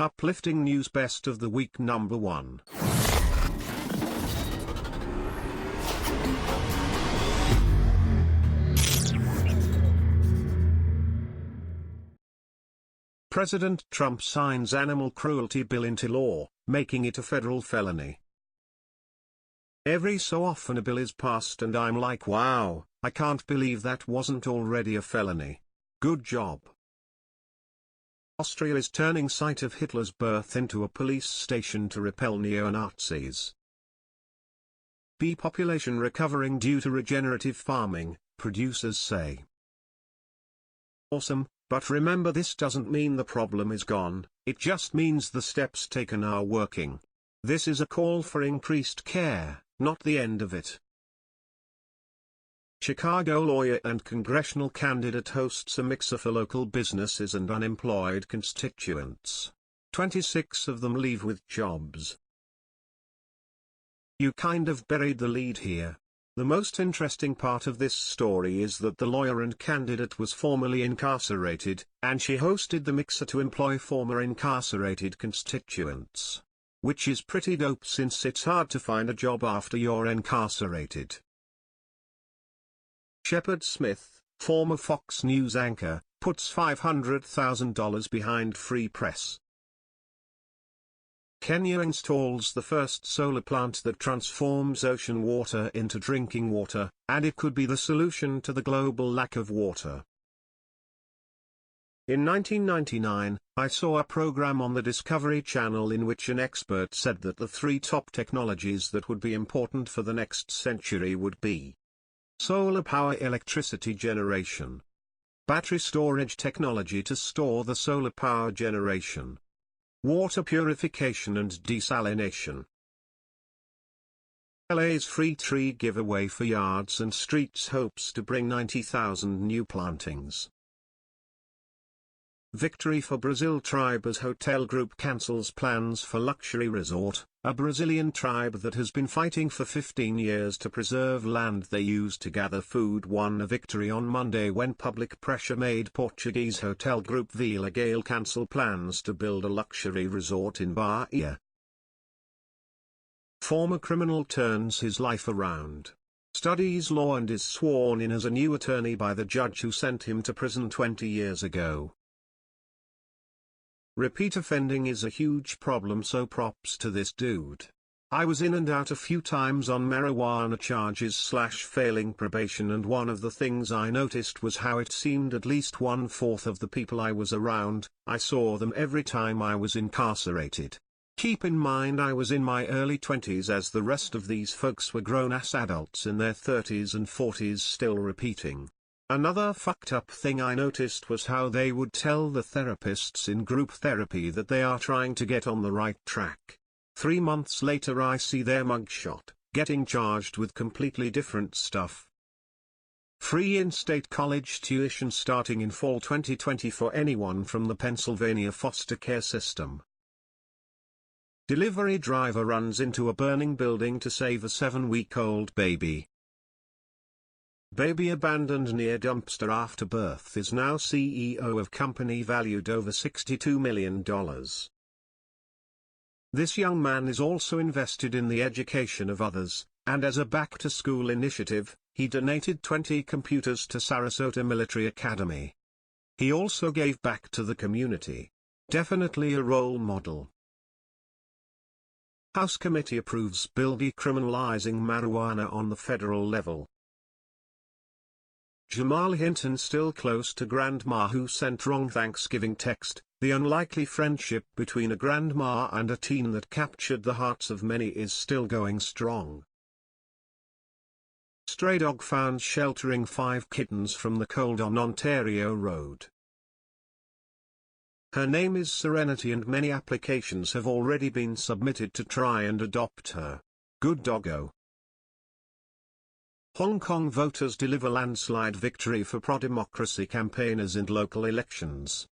Uplifting News Best of the Week number 1. President Trump signs animal cruelty bill into law, making it a federal felony. Every so often a bill is passed and I'm like, wow, I can't believe that wasn't already a felony. Good job. Austria is turning site of Hitler's birth into a police station to repel neo-Nazis. Bee population recovering due to regenerative farming, producers say. Awesome, but remember, this doesn't mean the problem is gone, it just means the steps taken are working. This is a call for increased care, not the end of it. Chicago lawyer and congressional candidate hosts a mixer for local businesses and unemployed constituents. 26 of them leave with jobs. You kind of buried the lead here. The most interesting part of this story is that the lawyer and candidate was formerly incarcerated, and she hosted the mixer to employ former incarcerated constituents. Which is pretty dope since it's hard to find a job after you're incarcerated. Shepard Smith, former Fox News anchor, puts $500,000 behind free press. Kenya installs the first solar plant that transforms ocean water into drinking water, and it could be the solution to the global lack of water. In 1999, I saw a program on the Discovery Channel in which an expert said that the 3 top technologies that would be important for the next century would be solar power electricity generation, battery storage technology to store the solar power generation, water purification and desalination. LA's free tree giveaway for yards and streets hopes to bring 90,000 new plantings. Victory for Brazil tribe as hotel group cancels plans for luxury resort. A Brazilian tribe that has been fighting for 15 years to preserve land they used to gather food won a victory on Monday when public pressure made Portuguese hotel group Vila Gale cancel plans to build a luxury resort in Bahia. Former criminal turns his life around. Studies law and is sworn in as a new attorney by the judge who sent him to prison 20 years ago. Repeat offending is a huge problem, so props to this dude. I was in and out a few times on marijuana charges / failing probation, and one of the things I noticed was how it seemed at least 1/4 of the people I was around, I saw them every time I was incarcerated. Keep in mind I was in my early 20s as the rest of these folks were grown-ass adults in their 30s and 40s still repeating. Another fucked up thing I noticed was how they would tell the therapists in group therapy that they are trying to get on the right track. 3 months later I see their mugshot, getting charged with completely different stuff. Free in-state college tuition starting in fall 2020 for anyone from the Pennsylvania foster care system. Delivery driver runs into a burning building to save a 7-week-old baby. Baby abandoned near dumpster after birth is now CEO of company valued over $62 million. This young man is also invested in the education of others, and as a back-to-school initiative, he donated 20 computers to Sarasota Military Academy. He also gave back to the community. Definitely a role model. House committee approves bill decriminalizing marijuana on the federal level. Jamal Hinton still close to grandma who sent wrong Thanksgiving text. The unlikely friendship between a grandma and a teen that captured the hearts of many is still going strong. Stray dog found sheltering 5 kittens from the cold on Ontario Road. Her name is Serenity and many applications have already been submitted to try and adopt her. Good doggo. Hong Kong voters deliver landslide victory for pro-democracy campaigners in local elections.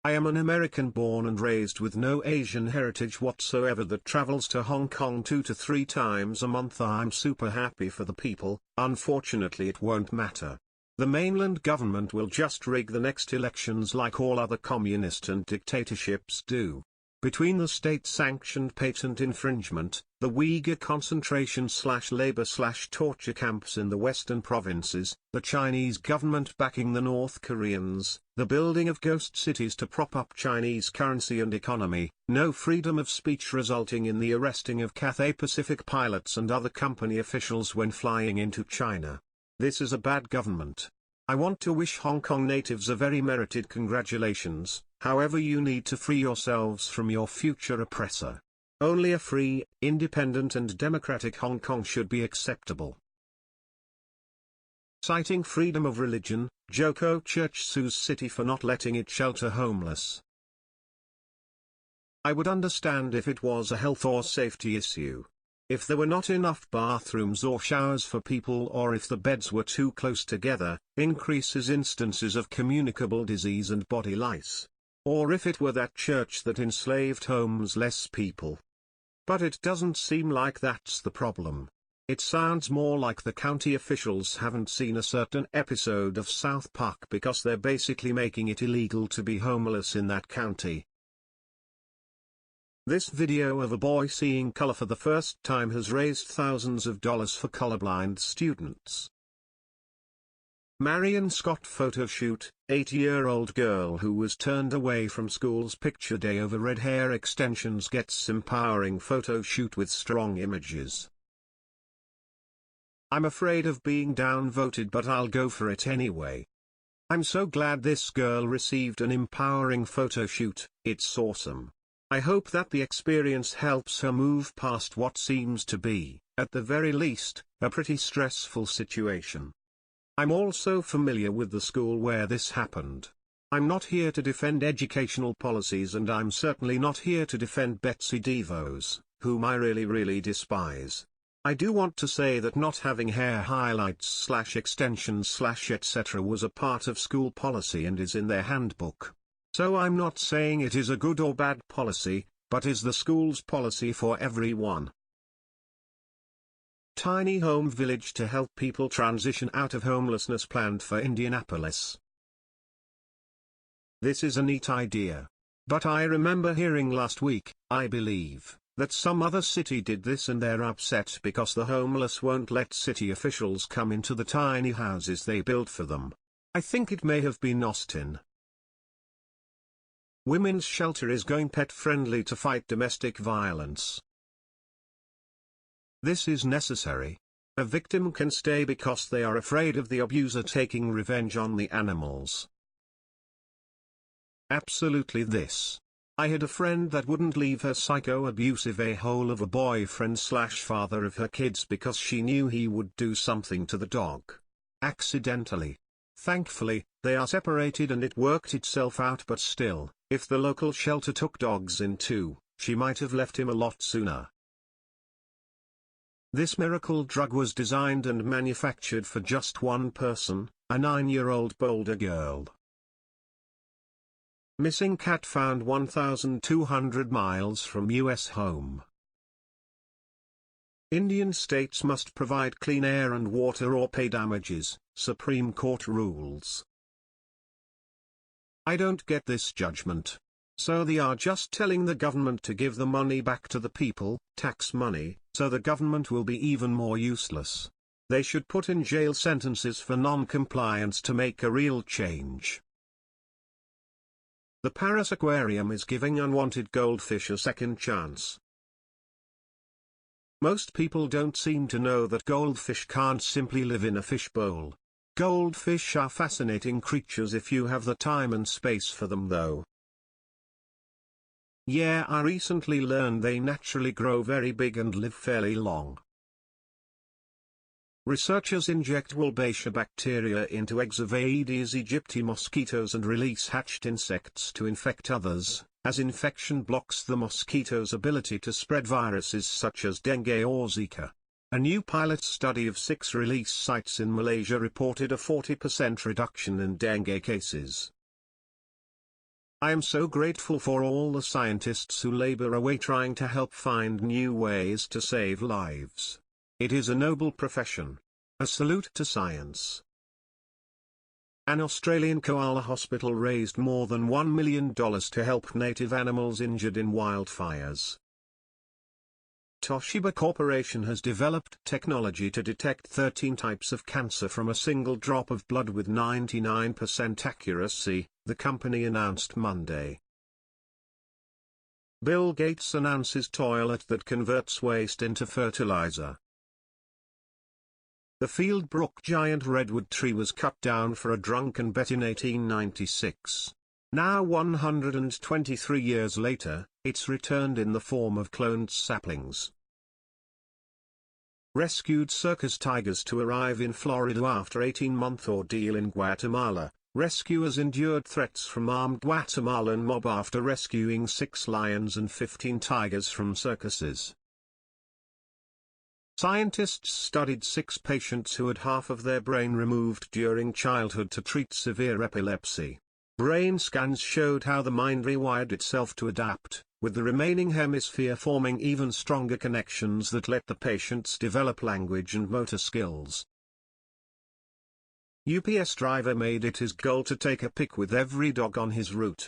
I am an American born and raised with no Asian heritage whatsoever that travels to Hong Kong 2 to 3 times a month. I'm super happy for the people, unfortunately it won't matter. The mainland government will just rig the next elections like all other communist and dictatorships do. Between the state-sanctioned patent infringement, the Uyghur concentration/labor/torture camps in the western provinces, the Chinese government backing the North Koreans, the building of ghost cities to prop up Chinese currency and economy, no freedom of speech resulting in the arresting of Cathay Pacific pilots and other company officials when flying into China. This is a bad government. I want to wish Hong Kong natives a very merited congratulations. However, you need to free yourselves from your future oppressor. Only a free, independent and democratic Hong Kong should be acceptable. Citing freedom of religion, Joko Church sues city for not letting it shelter homeless. I would understand if it was a health or safety issue. If there were not enough bathrooms or showers for people, or if the beds were too close together, increases instances of communicable disease and body lice. Or if it were that church that enslaved homeless people. But it doesn't seem like that's the problem. It sounds more like the county officials haven't seen a certain episode of South Park because they're basically making it illegal to be homeless in that county. This video of a boy seeing color for the first time has raised thousands of dollars for colorblind students. Marion Scott photo shoot, 8-year-old girl who was turned away from school's picture day over red hair extensions gets empowering photo shoot with strong images. I'm afraid of being downvoted, but I'll go for it anyway. I'm so glad this girl received an empowering photo shoot, it's awesome. I hope that the experience helps her move past what seems to be, at the very least, a pretty stressful situation. I'm also familiar with the school where this happened. I'm not here to defend educational policies, and I'm certainly not here to defend Betsy DeVos, whom I really despise. I do want to say that not having hair highlights/extensions/etc. was a part of school policy and is in their handbook. So I'm not saying it is a good or bad policy, but is the school's policy for everyone. Tiny home village to help people transition out of homelessness planned for Indianapolis. This is a neat idea. But I remember hearing last week, I believe, that some other city did this and they're upset because the homeless won't let city officials come into the tiny houses they built for them. I think it may have been Austin. Women's shelter is going pet-friendly to fight domestic violence. This is necessary. A victim can stay because they are afraid of the abuser taking revenge on the animals. Absolutely this. I had a friend that wouldn't leave her psycho-abusive a-hole of a boyfriend/father of her kids because she knew he would do something to the dog. Accidentally. Thankfully, they are separated and it worked itself out, but still, if the local shelter took dogs in too, she might have left him a lot sooner. This miracle drug was designed and manufactured for just one person, a 9-year-old Boulder girl. Missing cat found 1,200 miles from U.S. home. Indian states must provide clean air and water or pay damages, Supreme Court rules. I don't get this judgment. So they are just telling the government to give the money back to the people, tax money, so the government will be even more useless. They should put in jail sentences for non-compliance to make a real change. The Paris Aquarium is giving unwanted goldfish a second chance. Most people don't seem to know that goldfish can't simply live in a fishbowl. Goldfish are fascinating creatures if you have the time and space for them though. Yeah, I recently learned they naturally grow very big and live fairly long. Researchers inject Wolbachia bacteria into eggs of Aedes aegypti mosquitoes and release hatched insects to infect others, as infection blocks the mosquito's ability to spread viruses such as dengue or Zika. A new pilot study of 6 release sites in Malaysia reported a 40% reduction in dengue cases. I am so grateful for all the scientists who labor away trying to help find new ways to save lives. It is a noble profession. A salute to science. An Australian koala hospital raised more than $1 million to help native animals injured in wildfires. Toshiba Corporation has developed technology to detect 13 types of cancer from a single drop of blood with 99% accuracy, the company announced Monday. Bill Gates announces toilet that converts waste into fertilizer. The Fieldbrook giant redwood tree was cut down for a drunken bet in 1896. Now 123 years later, it's returned in the form of cloned saplings. Rescued circus tigers to arrive in Florida after 18-month ordeal in Guatemala. Rescuers endured threats from armed Guatemalan mob after rescuing 6 lions and 15 tigers from circuses. Scientists studied 6 patients who had half of their brain removed during childhood to treat severe epilepsy. Brain scans showed how the mind rewired itself to adapt, with the remaining hemisphere forming even stronger connections that let the patients develop language and motor skills. UPS driver made it his goal to take a pic with every dog on his route.